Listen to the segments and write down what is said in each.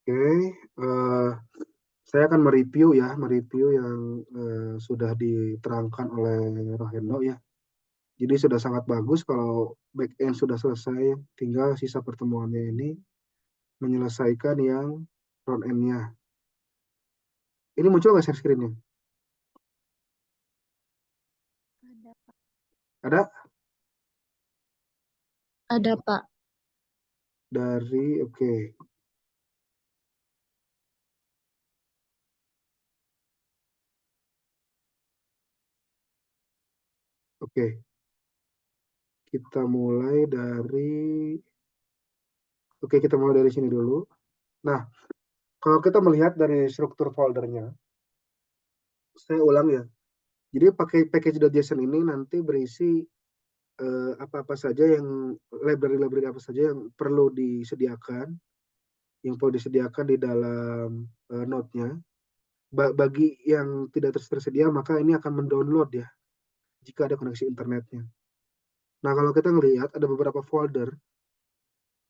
Oke, saya akan mereview yang sudah diterangkan oleh Roheno ya. Jadi sudah sangat bagus kalau back end sudah selesai, tinggal sisa pertemuannya ini menyelesaikan yang front end-nya. Ini muncul nggak share screen-nya? Ada, Pak. Ada? Ada, Pak. Oke. Oke, kita mulai dari sini dulu. Nah, kalau kita melihat dari struktur foldernya, saya ulang ya. Jadi pakai package.json ini nanti berisi apa-apa saja yang library apa saja yang perlu disediakan di dalam node-nya. Bagi yang tidak tersedia, maka ini akan mendownload ya, jika ada koneksi internetnya. Nah, kalau kita ngelihat ada beberapa folder,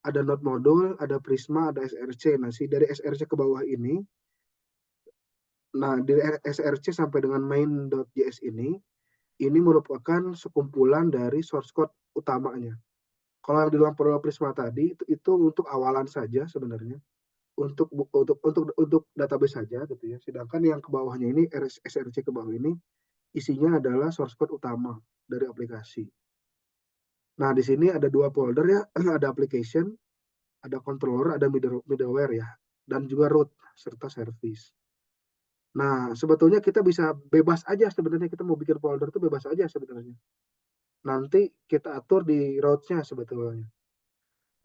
ada node modul, ada Prisma, ada SRC. Nah, dari SRC ke bawah ini, nah dari SRC sampai dengan main.js ini merupakan sekumpulan dari source code utamanya. Kalau yang di dalam program Prisma tadi itu untuk awalan saja sebenarnya, untuk database saja gitu ya. Sedangkan yang ke bawahnya ini SRC ke bawah ini isinya adalah source code utama dari aplikasi. Nah, di sini ada dua folder ya, ada application, ada controller, ada middleware ya, dan juga root serta service. Nah, sebetulnya kita bisa bebas aja sebenarnya, kita mau bikin folder itu bebas aja sebenarnya. Nanti kita atur di root-nya sebetulnya.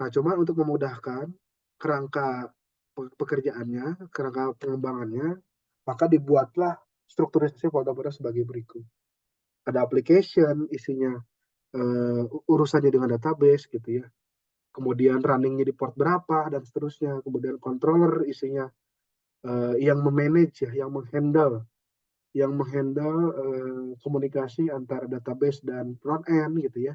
Nah, cuma untuk memudahkan kerangka pekerjaannya, kerangka pengembangannya, maka dibuatlah strukturisasi folder sebagai berikut. Ada application, isinya urusannya dengan database gitu ya. Kemudian runningnya di port berapa dan seterusnya. Kemudian controller isinya yang memanage ya, yang menghandle komunikasi antara database dan front end gitu ya.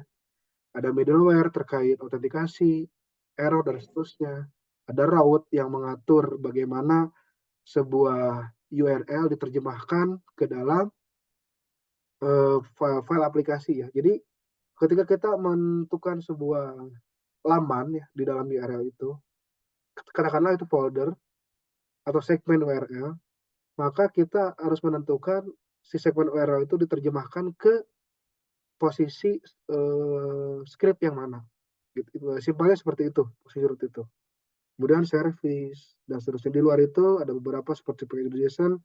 Ada middleware terkait autentikasi, error dan seterusnya. Ada route yang mengatur bagaimana sebuah URL diterjemahkan ke dalam file aplikasi ya. Jadi ketika kita menentukan sebuah laman ya di dalam URL itu, katakanlah itu folder atau segmen URL, maka kita harus menentukan si segmen URL itu diterjemahkan ke posisi script yang mana. Gitu. Simpelnya seperti itu, prosedur itu. Kemudian service dan seterusnya. Di luar itu ada beberapa seperti package.json,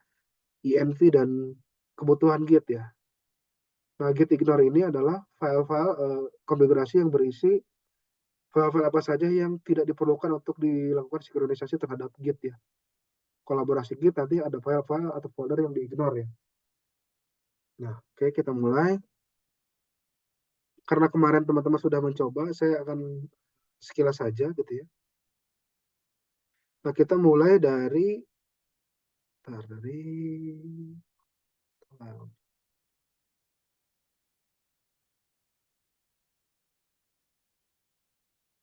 env dan kebutuhan Git ya. Nah, Git ignore ini adalah file-file konfigurasi yang berisi file-file apa saja yang tidak diperlukan untuk dilakukan sinkronisasi terhadap Git ya. Kolaborasi Git nanti ada file-file atau folder yang di-ignore ya. Nah, oke, kita mulai. Karena kemarin teman-teman sudah mencoba, saya akan sekilas saja gitu ya. Nah, kita mulai dari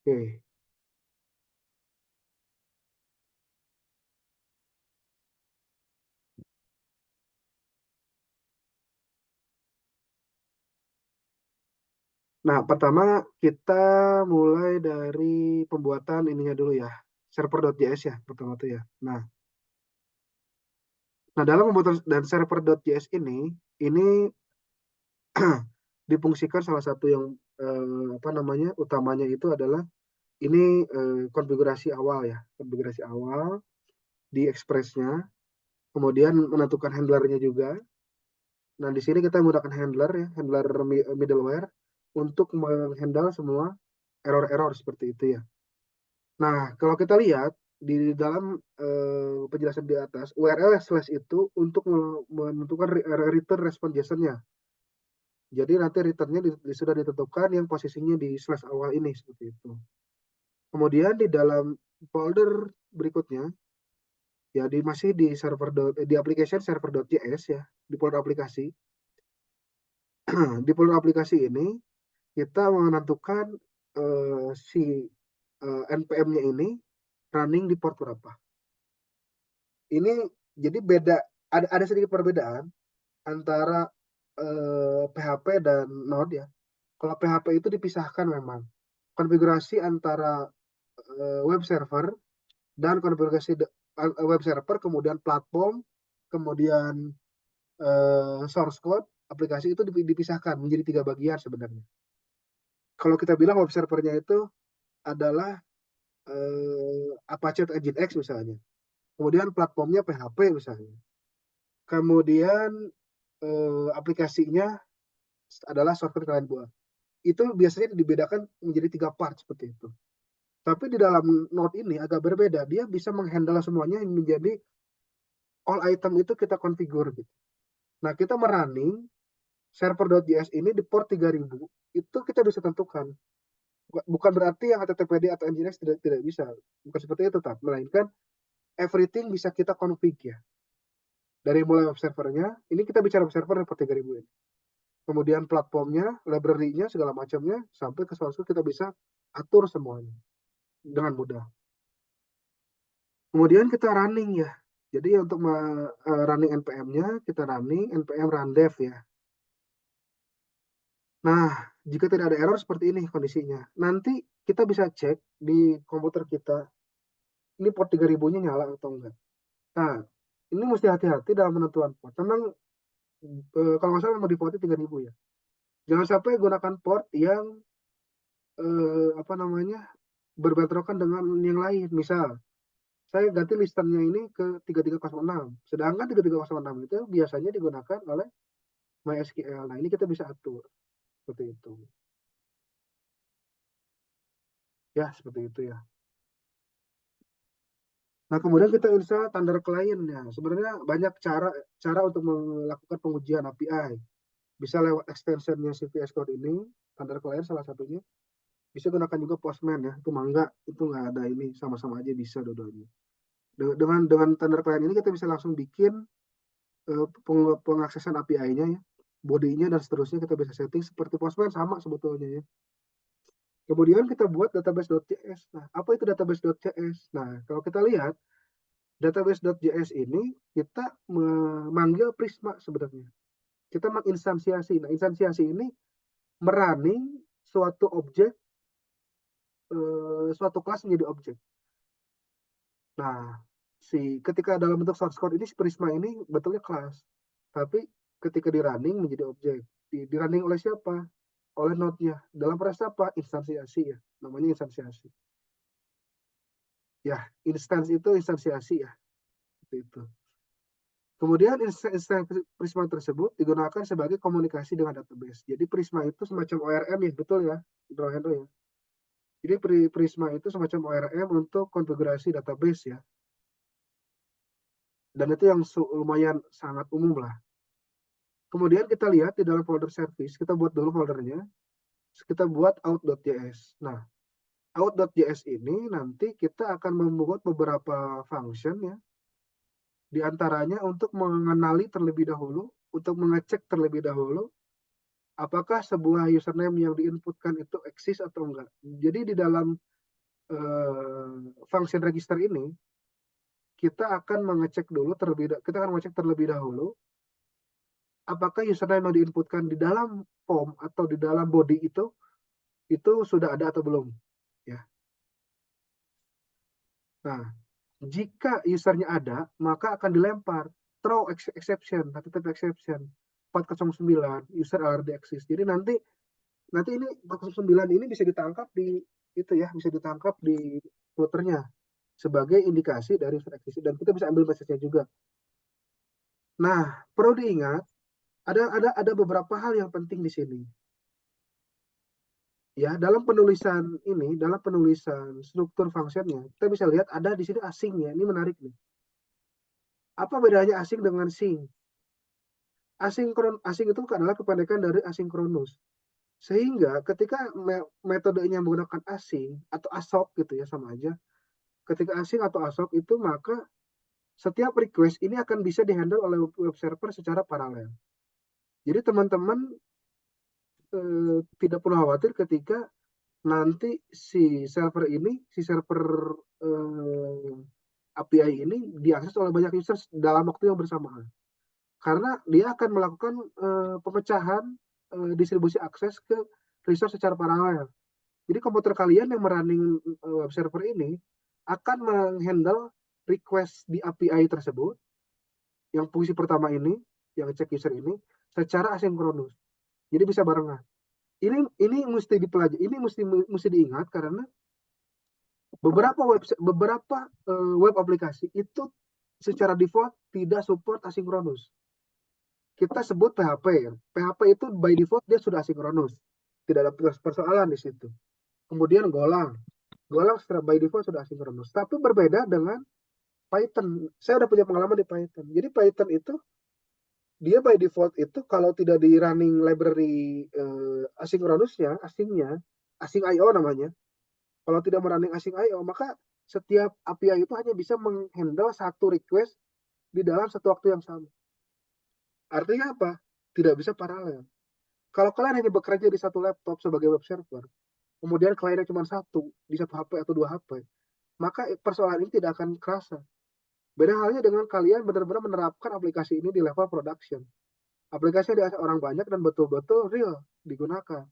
oke. Nah, pertama kita mulai dari pembuatan ininya dulu ya, server.js ya, pertama tuh ya. Nah, dalam pembuatan dan server.js ini difungsikan salah satu yang utamanya itu adalah ini konfigurasi awal ya, konfigurasi awal di Express-nya, kemudian menentukan handlernya juga. Nah, di sini kita menggunakan handler middleware untuk menghandle semua error-error seperti itu ya. Nah, kalau kita lihat di dalam penjelasan di atas, URL slash itu untuk menentukan return response JSON-nya. Jadi nanti returnnya sudah ditentukan yang posisinya di slash awal ini seperti itu. Kemudian di dalam folder berikutnya, ya masih di application server.js ya, di folder aplikasi. Di folder aplikasi ini kita menentukan si npm-nya ini running di port berapa. Ini jadi beda, ada sedikit perbedaan antara PHP dan Node ya. Kalau PHP itu dipisahkan memang. Konfigurasi antara web server dan konfigurasi web server, kemudian platform, kemudian source code, aplikasi itu dipisahkan menjadi 3 bagian sebenarnya. Kalau kita bilang web servernya itu adalah Apache atau Nginx misalnya. Kemudian platformnya PHP misalnya. Kemudian aplikasinya adalah software kalian buat. Itu biasanya dibedakan menjadi 3 part seperti itu. Tapi di dalam Node ini agak berbeda. Dia bisa menghandle semuanya menjadi all item itu kita configure gitu. Nah, kita merunning server.js ini di port 3000 itu kita bisa tentukan. Bukan berarti yang HTTPD atau Nginx tidak bisa. Bukan seperti itu, melainkan everything bisa kita config ya. Dari mulai web servernya, ini kita bicara web server di port 3000 ini. Kemudian platformnya, library-nya, segala macamnya, sampai ke source kita bisa atur semuanya dengan mudah. Kemudian kita running ya. Jadi untuk running npm-nya, kita running npm run dev ya. Nah, jika tidak ada error seperti ini kondisinya. Nanti kita bisa cek di komputer kita, ini port 3000-nya nyala atau enggak. Nah, ini mesti hati-hati dalam penentuan port. Memang kalau nggak salah memang defaultnya 3000 ya. Jangan sampai gunakan port yang apa namanya berbentrokan dengan yang lain. Misal, saya ganti listennya ini ke 3306. Sedangkan 3306 itu biasanya digunakan oleh MySQL. Nah, ini kita bisa atur seperti itu. Ya, seperti itu ya. Nah, kemudian kita install Thunder Client-nya. Sebenarnya banyak cara untuk melakukan pengujian API. Bisa lewat extension-nya CVS Code ini, Thunder Client salah satunya. Bisa gunakan juga Postman ya. Itu nggak ada ini, sama-sama aja bisa dua-duanya. Dengan Thunder Client ini kita bisa langsung bikin pengaksesan API-nya ya, body-nya dan seterusnya kita bisa setting seperti Postman sama sebetulnya ya. Kemudian kita buat database.js. Nah, apa itu database.js? Nah, kalau kita lihat database.js ini kita memanggil Prisma sebenarnya. Kita menginstansiasi. Nah, instansiasi ini merunning suatu objek, suatu kelas menjadi objek. Nah, ketika dalam bentuk source code ini si Prisma ini betulnya kelas. Tapi ketika di running menjadi objek. Di running oleh siapa? Oleh node-nya. Dalam proses apa? Instansiasi ya. Namanya instansiasi. Ya, itu instansiasi ya. Seperti itu. Kemudian instansi Prisma tersebut digunakan sebagai komunikasi dengan database. Jadi Prisma itu semacam ORM ya, betul ya, ya. Jadi Prisma itu semacam ORM untuk konfigurasi database ya. Dan itu yang lumayan sangat umum lah. Kemudian kita lihat di dalam folder service, kita buat dulu foldernya. Kita buat out.js. Nah, out.js ini nanti kita akan membuat beberapa function ya. Di antaranya untuk mengenali terlebih dahulu, untuk mengecek terlebih dahulu, apakah sebuah username yang diinputkan itu eksis atau enggak. Jadi di dalam function register ini, kita akan mengecek terlebih dahulu apakah username yang diinputkan di dalam form atau di dalam body itu sudah ada atau belum ya. Nah, jika usernya ada, maka akan dilempar throw exception, HTTP exception 409 user already exist. Jadi nanti ini 409 ini bisa ditangkap bisa ditangkap di footernya sebagai indikasi dari user exist dan kita bisa ambil message-nya juga. Nah, perlu diingat ada beberapa hal yang penting di sini. Ya, dalam penulisan struktur functionnya, kita bisa lihat ada di sini asingnya. Ini menarik nih. Apa bedanya asing dengan sing? Asing itu adalah kependekan dari asinkronus. Sehingga ketika metodenya menggunakan asing atau asok gitu ya, sama aja. Ketika asing atau asok itu maka setiap request ini akan bisa dihandle oleh web server secara paralel. Jadi teman-teman tidak perlu khawatir ketika nanti si server API ini diakses oleh banyak users dalam waktu yang bersamaan. Karena dia akan melakukan pemecahan distribusi akses ke resource secara paralel. Jadi komputer kalian yang merunning web server ini akan menghandle request di API tersebut, yang fungsi pertama ini, yang cek user ini, secara asinkronus. Jadi bisa barengan. Ini mesti dipelajari, ini mesti diingat karena beberapa web aplikasi itu secara default tidak support asinkronus. Kita sebut PHP ya. PHP itu by default dia sudah asinkronus. Tidak ada persoalan di situ. Kemudian Golang. Golang secara by default sudah asinkronus. Tapi berbeda dengan Python. Saya udah punya pengalaman di Python. Jadi Python itu dia by default itu kalau tidak di running library asinkronusnya, asing IO namanya. Kalau tidak merunning asing IO, maka setiap API itu hanya bisa menghandle satu request di dalam satu waktu yang sama. Artinya apa? Tidak bisa paralel. Kalau kalian hanya bekerja di satu laptop sebagai web server, kemudian kliennya cuma satu, di satu HP atau dua HP, maka persoalan ini tidak akan kerasa. Beda halnya dengan kalian benar-benar menerapkan aplikasi ini di level production. Aplikasi diakses orang banyak dan betul-betul real digunakan.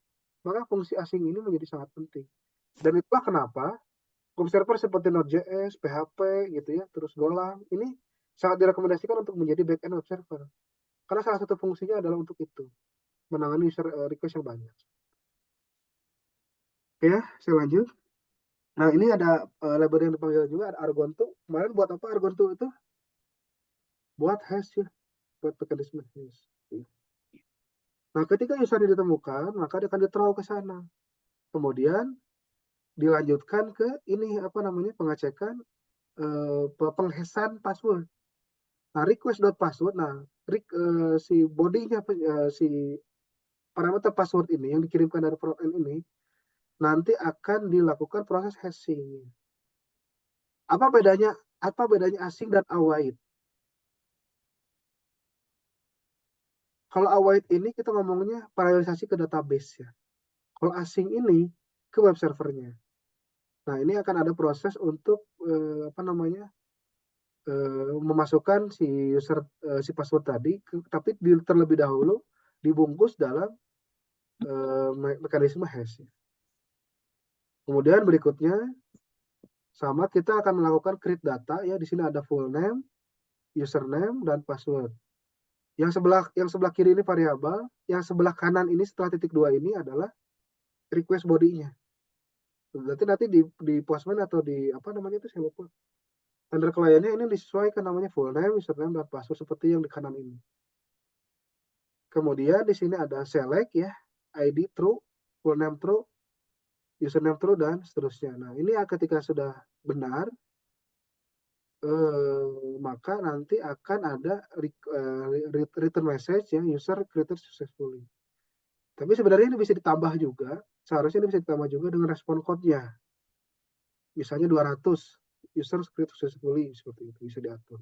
Maka fungsi asing ini menjadi sangat penting. Dan itulah kenapa web server seperti Node.js, PHP gitu ya, terus Golang, ini sangat direkomendasikan untuk menjadi backend web server. Karena salah satu fungsinya adalah untuk itu, menangani user request yang banyak. Oke ya, saya lanjut. Nah, ini ada library yang dipanggil juga, ada Argonto. Kemarin buat apa Argonto itu? Buat hash ya, buat mekanisme hash. Nah, ketika user ditemukan, maka dia akan di-throw ke sana. Kemudian dilanjutkan ke ini apa namanya pengecekan penghashan password. Nah, request.password. Nah, si bodinya si parameter password ini yang dikirimkan dari frontend ini nanti akan dilakukan proses hashing. Apa bedanya asing dan await? Kalau await ini kita ngomongnya paralelisasi ke database ya. Kalau asing ini ke web servernya. Nah, ini akan ada proses untuk apa namanya memasukkan si user si password tadi, tapi terlebih dahulu dibungkus dalam mekanisme hash. Kemudian berikutnya sama kita akan melakukan create data ya. Di sini ada full name, username dan password. Yang sebelah kiri ini variabel, yang sebelah kanan ini setelah titik 2 ini adalah request body-nya. Berarti nanti di postman atau di apa namanya itu saya lupa. Handler kliennya ini disesuaikan namanya full name, username dan password seperti yang di kanan ini. Kemudian di sini ada select ya, ID true, full name true, username true dan seterusnya. Nah, ini ketika sudah benar maka nanti akan ada return message ya, user created successfully. Tapi sebenarnya ini bisa ditambah juga, seharusnya ini bisa ditambah juga dengan respon code-nya. Misalnya 200 user created successfully, seperti itu bisa diatur.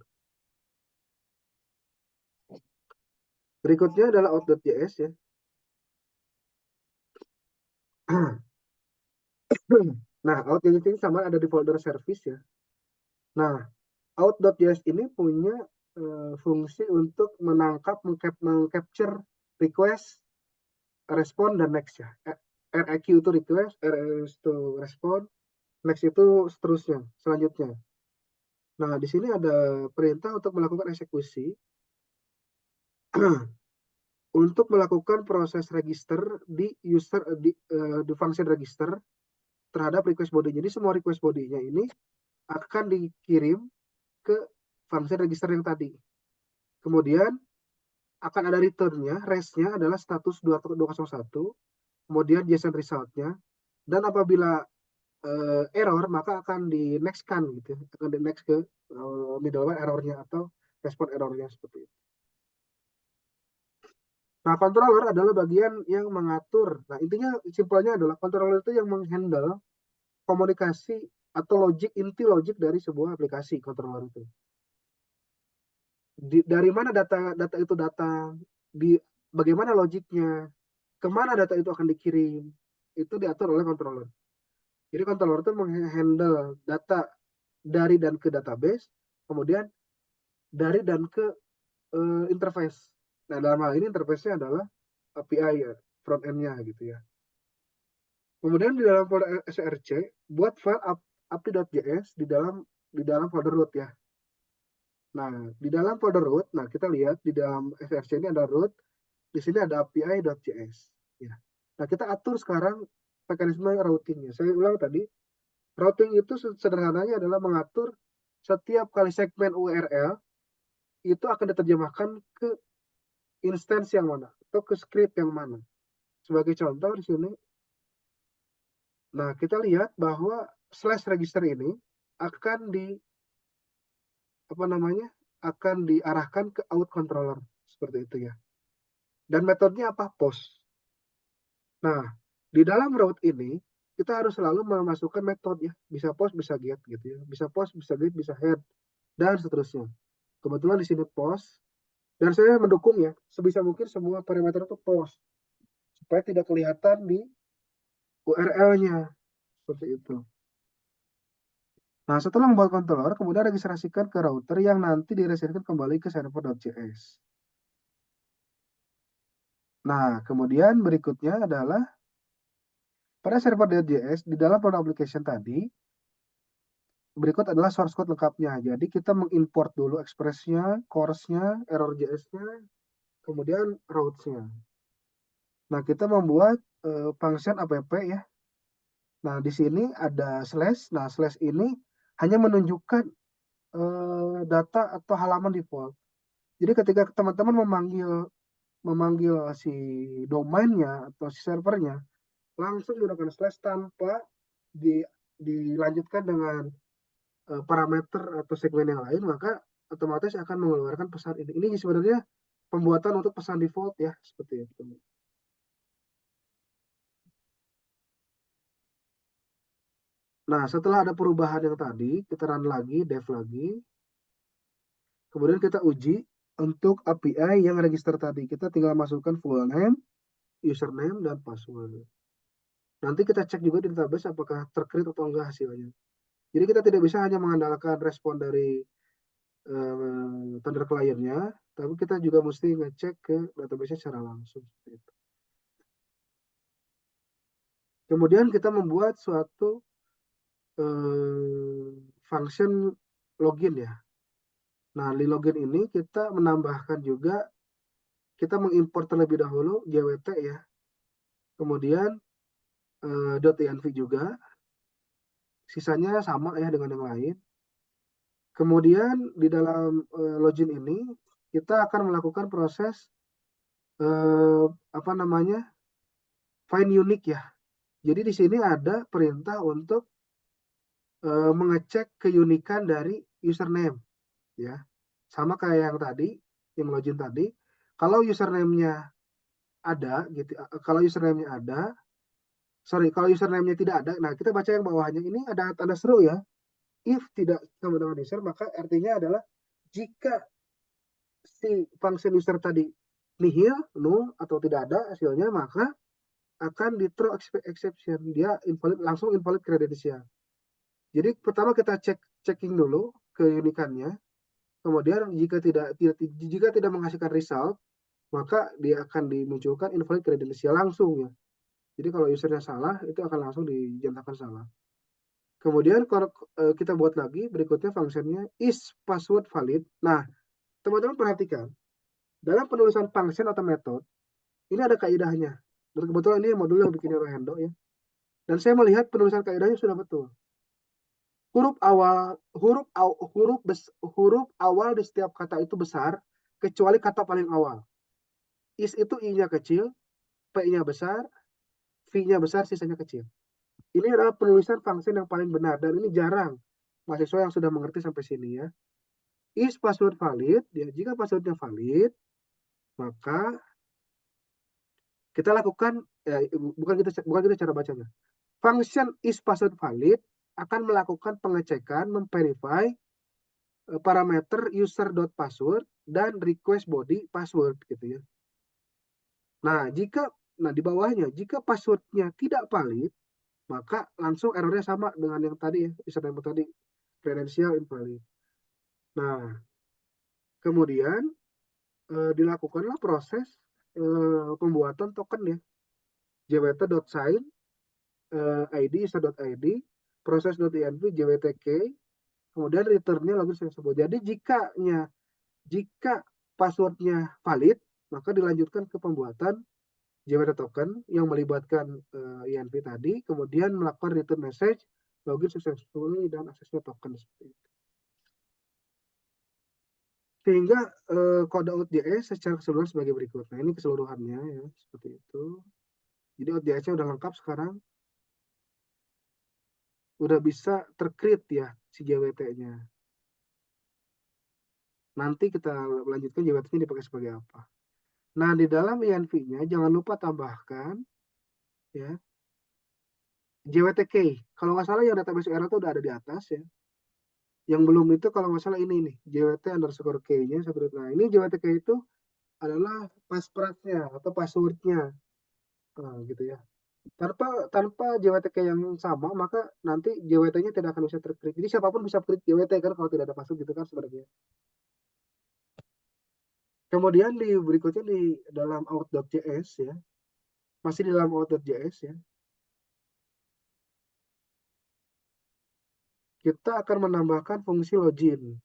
Berikutnya adalah out.js ya. Nah, out.js ini sama ada di folder service ya. Nah, out.js ini punya fungsi untuk mengcapture request, respon, dan next ya. REQ itu request, RS itu respon, next itu seterusnya, selanjutnya. Nah, di sini ada perintah untuk melakukan eksekusi untuk melakukan proses register di user di function register terhadap request body. Jadi semua request body-nya ini akan dikirim ke function register yang tadi. Kemudian akan ada return-nya, rest-nya adalah status 201, kemudian JSON result-nya, dan apabila error maka akan di next-kan gitu, akan di next ke middleware error-nya atau respon error-nya seperti itu. Nah, controller adalah bagian yang mengatur. Nah, intinya simpelnya adalah controller itu yang menghandle komunikasi atau inti logik dari sebuah aplikasi controller itu. Dari mana data itu datang, bagaimana logiknya, kemana data itu akan dikirim, itu diatur oleh controller. Jadi controller itu menghandle data dari dan ke database, kemudian dari dan ke interface. Nah, dalam hal ini interface-nya adalah API ya, front end-nya gitu ya. Kemudian di dalam folder src, buat file api.js di dalam folder root ya. Nah, di dalam folder root, nah kita lihat di dalam src ini ada root, di sini ada api.js ya. Nah, kita atur sekarang mekanisme routingnya. Saya ulang tadi, routing itu sederhananya adalah mengatur setiap kali segmen URL itu akan diterjemahkan ke instance yang mana atau ke script yang mana. Sebagai contoh di sini, nah kita lihat bahwa slash register ini akan akan diarahkan ke out controller seperti itu ya. Dan metodenya apa? Post. Nah, di dalam route ini kita harus selalu memasukkan metode ya, bisa post, bisa get gitu ya, bisa post, bisa get, bisa head dan seterusnya. Kebetulan di sini post, dan saya mendukung ya, sebisa mungkin semua parameter itu post supaya tidak kelihatan di URL-nya seperti itu. Nah, setelah membuat controller, kemudian registrasikan ke router yang nanti diregistrasikan kembali ke server.js. Nah, kemudian berikutnya adalah pada server.js di dalam product application tadi, berikut adalah source code lengkapnya. Jadi kita mengimport dulu express-nya, course-nya, error.js-nya, kemudian routes-nya. Nah, kita membuat function app ya. Nah, di sini ada slash. Nah, slash ini hanya menunjukkan data atau halaman default. Jadi ketika teman-teman memanggil si domainnya atau si servernya, langsung menggunakan slash tanpa dilanjutkan dengan parameter atau segmen yang lain, maka otomatis akan mengeluarkan pesan ini. Ini sebenarnya pembuatan untuk pesan default ya, seperti itu. Nah, setelah ada perubahan yang tadi, kita run lagi, dev lagi. Kemudian kita uji untuk API yang register tadi. Kita tinggal masukkan full name, username, dan password. Nanti kita cek juga di database apakah tercreate atau enggak hasilnya. Jadi kita tidak bisa hanya mengandalkan respon dari tender kliennya, tapi kita juga mesti ngecek ke database secara langsung. Kemudian kita membuat suatu function login ya. Nah, di login ini kita menambahkan juga, kita mengimport terlebih dahulu JWT ya. Kemudian .env juga. Sisanya sama ya dengan yang lain. Kemudian di dalam login ini kita akan melakukan proses find unique ya. Jadi di sini ada perintah untuk mengecek keunikan dari username ya. Sama kayak yang tadi, yang login tadi. Kalau username-nya ada gitu, kalau username-nya tidak ada, nah kita baca yang bawahnya ini ada tanda seru ya. If tidak sama dengan user, maka artinya adalah jika si function user tadi nihil, null atau tidak ada hasilnya, maka akan di throw exception, dia invalid, langsung invalid credential. Jadi pertama kita checking dulu keunikannya, kemudian jika tidak menghasilkan result, maka dia akan dimunculkan invalid credential langsung ya. Jadi kalau usernya salah, itu akan langsung dinyatakan salah. Kemudian kalau kita buat lagi, berikutnya fungsinya is password valid. Nah, teman-teman perhatikan, dalam penulisan function atau metode, ini ada kaidahnya. Dan kebetulan ini modul yang bikin Rohendo ya. Dan saya melihat penulisan kaidahnya sudah betul. Huruf awal di setiap kata itu besar, kecuali kata paling awal. Is itu I-nya kecil, P-nya besar, V-nya besar, sisanya kecil. Ini adalah penulisan function yang paling benar, dan ini jarang mahasiswa yang sudah mengerti sampai sini ya. Is password valid, ya, jika passwordnya valid, maka kita lakukan, ya, bukan kita cara bacanya. Function is password valid akan melakukan pengecekan, memverify parameter user.password dan request body password gitu ya. Nah, di bawahnya, jika passwordnya tidak valid, maka langsung errornya sama dengan yang tadi ya, username tadi, credential invalid. Nah, kemudian dilakukanlah proses pembuatan token ya, jwt.sign id user.id proses.env jwtk, kemudian returnnya login successful. Jadi jika passwordnya valid, maka dilanjutkan ke pembuatan JWT token yang melibatkan INV tadi, kemudian melakukan return message, login successfully, dan aksesnya token seperti itu. Sehingga kode OutJS secara keseluruhan sebagai berikut. Nah, ini keseluruhannya ya, seperti itu. Jadi OutJS-nya udah lengkap sekarang. Udah bisa tercreate ya si JWT-nya. Nanti kita lanjutkan JWT-nya dipakai sebagai apa. Nah, di dalam INV-nya jangan lupa tambahkan ya JWTK. Kalau nggak salah yang database era itu udah ada di atas ya. Yang belum itu kalau nggak salah ini nih, JWT_K-nya. Nah, ini JWTK itu adalah password-nya atau password-nya. Nah, gitu ya. Tanpa JWTK yang sama, maka nanti JWT-nya tidak akan bisa terklik. Jadi siapapun bisa klik JWT kan kalau tidak ada password gitu kan sebenarnya. Kemudian di berikutnya di dalam out.js ya. Masih di dalam out.js ya. Kita akan menambahkan fungsi login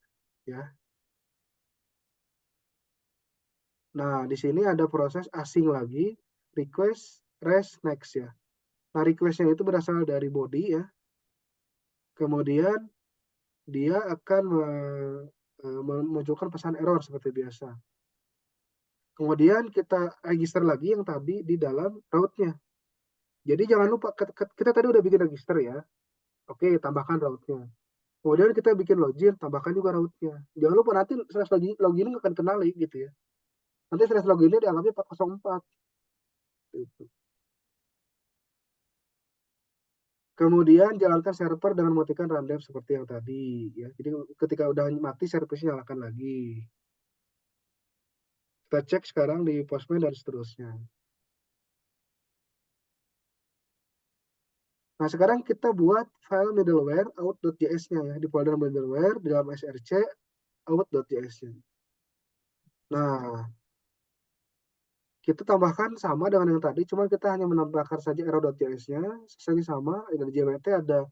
ya. Nah, di sini ada proses asing lagi, request, rest, next ya. Nah, request-nya itu berasal dari body ya. Kemudian dia akan memunculkan pesan error seperti biasa. Kemudian kita register lagi yang tadi di dalam route-nya. Jadi jangan lupa, kita tadi udah bikin register ya. Oke, tambahkan route-nya. Kemudian kita bikin login, tambahkan juga route-nya. Jangan lupa nanti slash login akan kenali gitu ya. Nanti slash loginnya dianggapnya 404. Gitu. Kemudian jalankan server dengan mematikan rundev seperti yang tadi ya. Jadi ketika udah mati servisnya nyalakan lagi. Kita cek sekarang di Postman dan seterusnya. Nah, sekarang kita buat file middleware out.js-nya ya. Di folder middleware di dalam src out.js-nya. Nah, kita tambahkan sama dengan yang tadi, cuman kita hanya menambahkan saja arrow.js-nya, sisanya sama, ada JWT, ada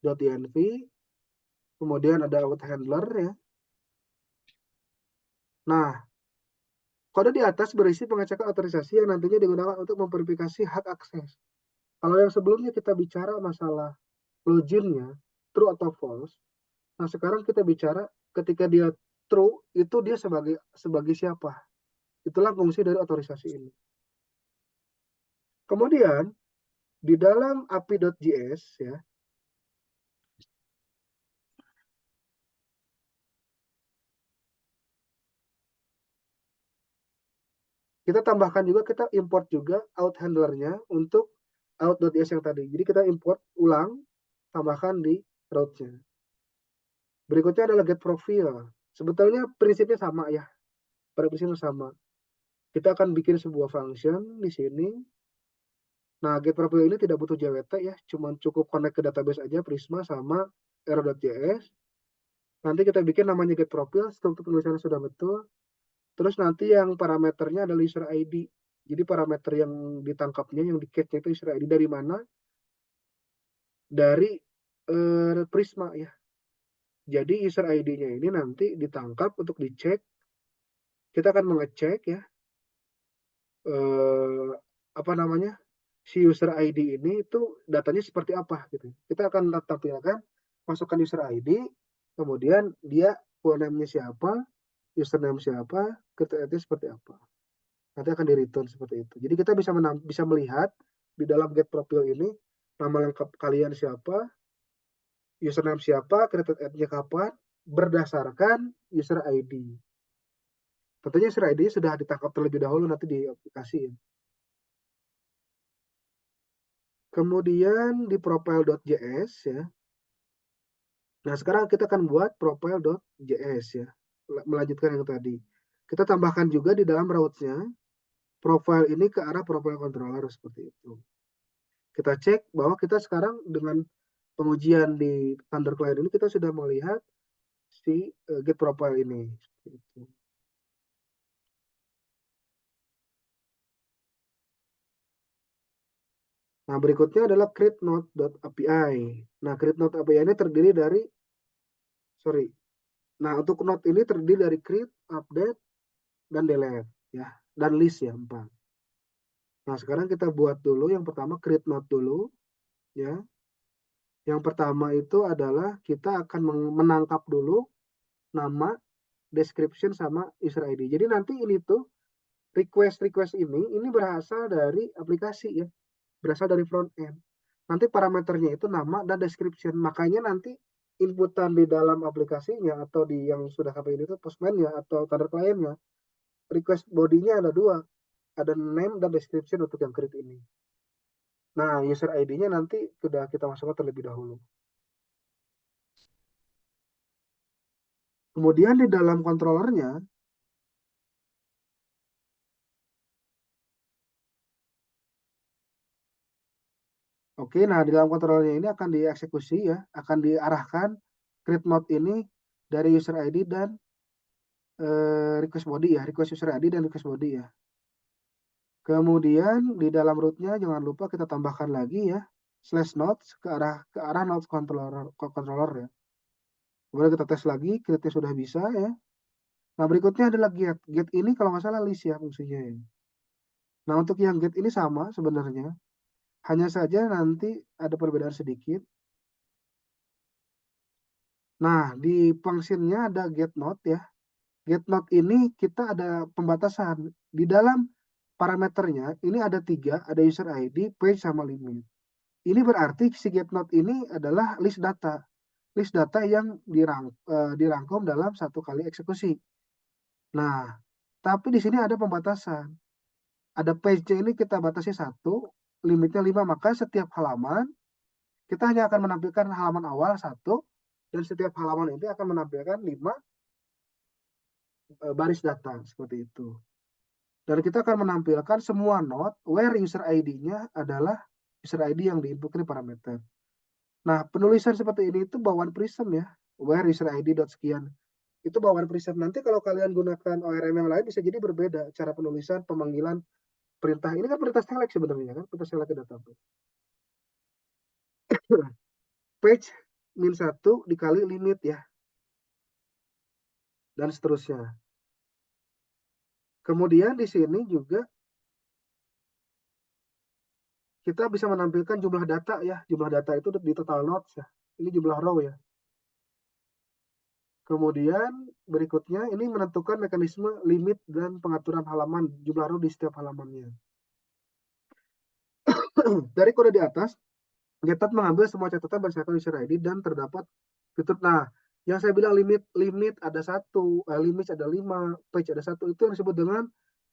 .env, kemudian ada out handler ya. Nah, kode di atas berisi pengecekan otorisasi yang nantinya digunakan untuk memverifikasi hak akses. Kalau yang sebelumnya kita bicara masalah loginnya, true atau false, nah sekarang kita bicara ketika dia true, itu dia sebagai siapa. Itulah fungsi dari otorisasi ini. Kemudian, di dalam api.js ya, kita tambahkan juga, kita import juga out handlernya untuk out.js yang tadi. Jadi kita import ulang, tambahkan di route-nya. Berikutnya adalah get profile. Sebetulnya prinsipnya sama ya. Pada prinsipnya sama. Kita akan bikin sebuah function di sini. Nah, get profile ini tidak butuh JWT ya. Cuma cukup connect ke database aja, Prisma sama arrow.js. Nanti kita bikin namanya get profile, struktur tulisannya sudah betul. Terus nanti yang parameternya adalah user ID. Jadi parameter yang ditangkapnya, yang di catch-nya itu user ID dari mana? Dari Prisma ya. Jadi user ID-nya ini nanti ditangkap untuk dicek. Kita akan mengecek ya. Apa namanya? Si user ID ini itu datanya seperti apa gitu. Kita akan tampilkan, masukkan user ID, kemudian dia full name-nya siapa, username siapa, kriteria seperti apa. Nanti akan di return seperti itu. Jadi kita bisa melihat di dalam get profile ini nama lengkap kalian siapa, username siapa, kriteria kapan, berdasarkan user ID. Tentunya user ID sudah ditangkap terlebih dahulu nanti di aplikasi. Kemudian di profile.js ya. Nah, sekarang kita akan buat profile.js ya. Melanjutkan yang tadi. Kita tambahkan juga di dalam routes-nya profile ini ke arah profile controller seperti itu. Kita cek bahwa kita sekarang dengan pengujian di Thunder Client ini kita sudah melihat si get profile ini. Gitu. Nah, berikutnya adalah create node.api. Nah, create node API ini terdiri dari, nah untuk node ini terdiri dari create, update, dan delete ya, dan list ya 4. Nah, sekarang kita buat dulu yang pertama create node dulu ya. Yang pertama itu adalah kita akan menangkap dulu nama, description sama user ID. Jadi nanti ini tuh request ini berasal dari aplikasi ya, berasal dari front end. Nanti parameternya itu nama dan description. Makanya nanti inputan di dalam aplikasinya atau di yang sudah KPI itu postman-nya atau tanda kliennya, request body-nya ada dua, ada name dan description untuk yang create ini. Nah, user ID-nya nanti sudah kita masukkan terlebih dahulu. Kemudian di dalam controllernya, oke, nah di dalam controllernya ini akan dieksekusi ya, akan diarahkan create node ini dari user ID dan request body ya, request user ID dan request body ya. Kemudian di dalam rootnya jangan lupa kita tambahkan lagi ya /nodes ke arah nodes controller ya. Kemudian kita tes lagi, create sudah bisa ya. Nah, berikutnya adalah get. Get ini kalau nggak salah list ya fungsinya ya. Nah, untuk yang get ini sama sebenarnya. Hanya saja nanti ada perbedaan sedikit. Nah, di functionnya ada get node ya. Get node ini kita ada pembatasan. Di dalam parameternya ini ada 3, ada user ID, page, sama limit. Ini berarti si get node ini adalah list data. List data yang dirangkum dalam satu kali eksekusi. Nah, tapi di sini ada pembatasan. Ada page ini kita batasi 1, limitnya 5, maka setiap halaman kita hanya akan menampilkan halaman awal 1, dan setiap halaman ini akan menampilkan 5 baris data seperti itu. Dan kita akan menampilkan semua node where user ID-nya adalah user ID yang diinput ke parameter. Nah, penulisan seperti ini itu bawaan Prism ya, where user ID dot sekian. Itu bawaan Prism. Nanti kalau kalian gunakan ORM yang lain bisa jadi berbeda cara penulisan, pemanggilan, perintah. Ini kan perintah select sebenarnya kan, perintah select ke database. Page -1 dikali limit ya, dan seterusnya. Kemudian di sini juga kita bisa menampilkan jumlah data ya. Jumlah data itu di total nodes ya. Ini jumlah row ya. Kemudian berikutnya ini menentukan mekanisme limit dan pengaturan halaman, jumlah row di setiap halamannya. Dari kode di atas, Getat mengambil semua catatan berdasarkan user ID dan terdapat fitur. Nah, yang saya bilang limit ada 1, limit ada 5, page ada 1, itu yang disebut dengan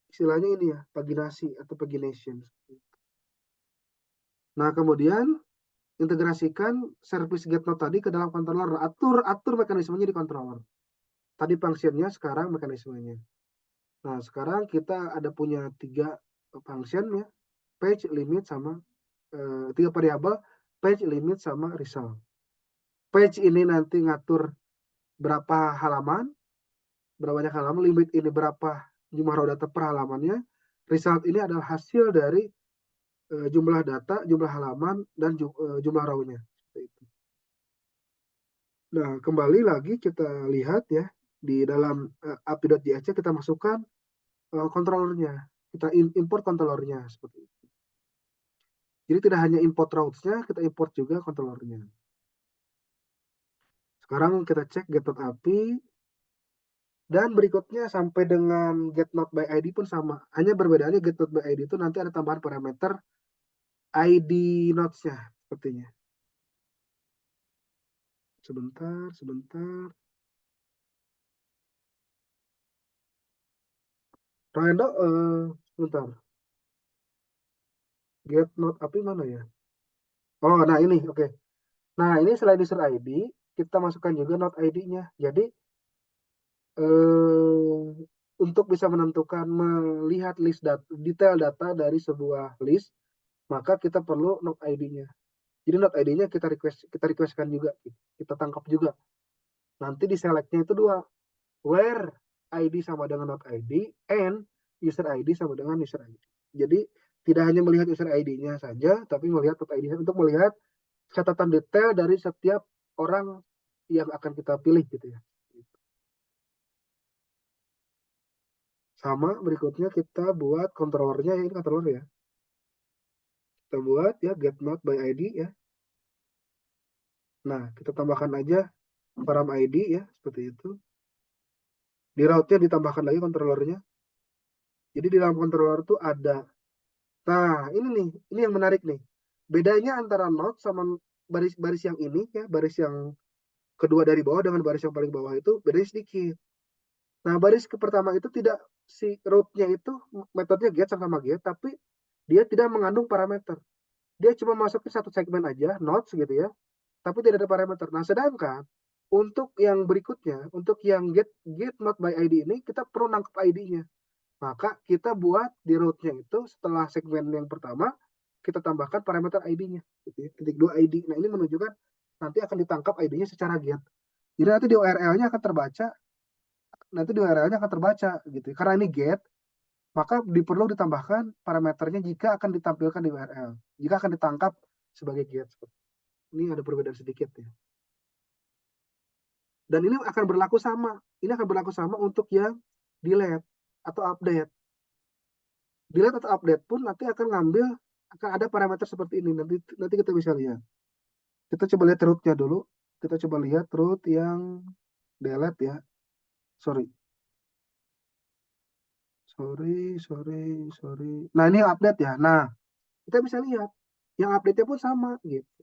istilahnya ini ya, paginasi atau pagination. Nah, kemudian integrasikan service get node tadi ke dalam controller. Atur mekanismenya di controller. Tadi functionnya, sekarang mekanismenya. Nah, sekarang kita ada punya 3 function ya, page, limit, sama 3 variabel, page, limit, sama result. Page ini nanti ngatur berapa halaman, berapa banyak halaman, limit ini berapa jumlah row data per halamannya, result ini adalah hasil dari jumlah data, jumlah halaman, dan jumlah row-nya. Nah, kembali lagi kita lihat ya, di dalam api.js kita masukkan controllernya. Kita import controllernya seperti itu. Jadi tidak hanya import routes-nya, kita import juga controllernya. Sekarang kita cek get.api. Dan berikutnya sampai dengan get.not_by_id pun sama. Hanya perbedaannya get.not_by_id itu nanti ada tambahan parameter ID nodes-nya sepertinya. Sebentar. Rando, sebentar. Get.not_api mana ya? Oh, nah ini, oke. Nah, ini selain user ID, kita masukkan juga node ID-nya. Jadi, untuk bisa menentukan, melihat list detail data dari sebuah list, maka kita perlu node ID-nya. Jadi node ID-nya kita requestkan juga, kita tangkap juga. Nanti di selectnya itu dua, where ID sama dengan not ID and user ID sama dengan user ID. Jadi tidak hanya melihat user ID-nya saja, tapi melihat not ID untuk melihat catatan detail dari setiap orang yang akan kita pilih gitu ya. Sama berikutnya kita buat controllernya, ya ini controller ya. Kita buat ya get not by ID ya. Nah, kita tambahkan aja param ID ya, seperti itu. Di route-nya ditambahkan lagi controllernya. Jadi di dalam controller itu ada. Nah, ini yang menarik nih. Bedanya antara node sama baris yang ini ya, baris yang kedua dari bawah dengan baris yang paling bawah itu bedanya sedikit. Nah, baris ke pertama itu tidak, si route-nya itu metodenya get sama get, tapi dia tidak mengandung parameter. Dia cuma masukin satu segmen aja, nodes gitu ya, tapi tidak ada parameter. Nah, sedangkan untuk yang berikutnya, untuk yang get not by ID ini, kita perlu nangkep ID-nya. Maka kita buat di root-nya itu setelah segmen yang pertama, kita tambahkan parameter ID-nya. Gitu ya. Titik 2 ID. Nah, ini menunjukkan nanti akan ditangkap ID-nya secara get. Jadi nanti di URL-nya akan terbaca, gitu. Karena ini get, maka perlu ditambahkan parameternya jika akan ditampilkan di URL. Jika akan ditangkap sebagai get. Ini ada perbedaan sedikit ya. Dan ini akan berlaku sama. Ini akan berlaku sama untuk yang delete atau update. Delete atau update pun nanti akan ada parameter seperti ini. Nanti kita bisa lihat. Kita coba lihat root-nya dulu. Kita coba lihat root yang delete ya. Sorry. Nah, ini yang update ya. Nah, kita bisa lihat. Yang update-nya pun sama gitu.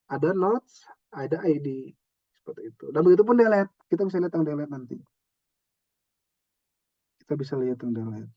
Ada nodes, ada ID. Seperti itu. Dan begitu pun delete. Kita bisa lihat yang delete nanti. Kita bisa lihat yang delete.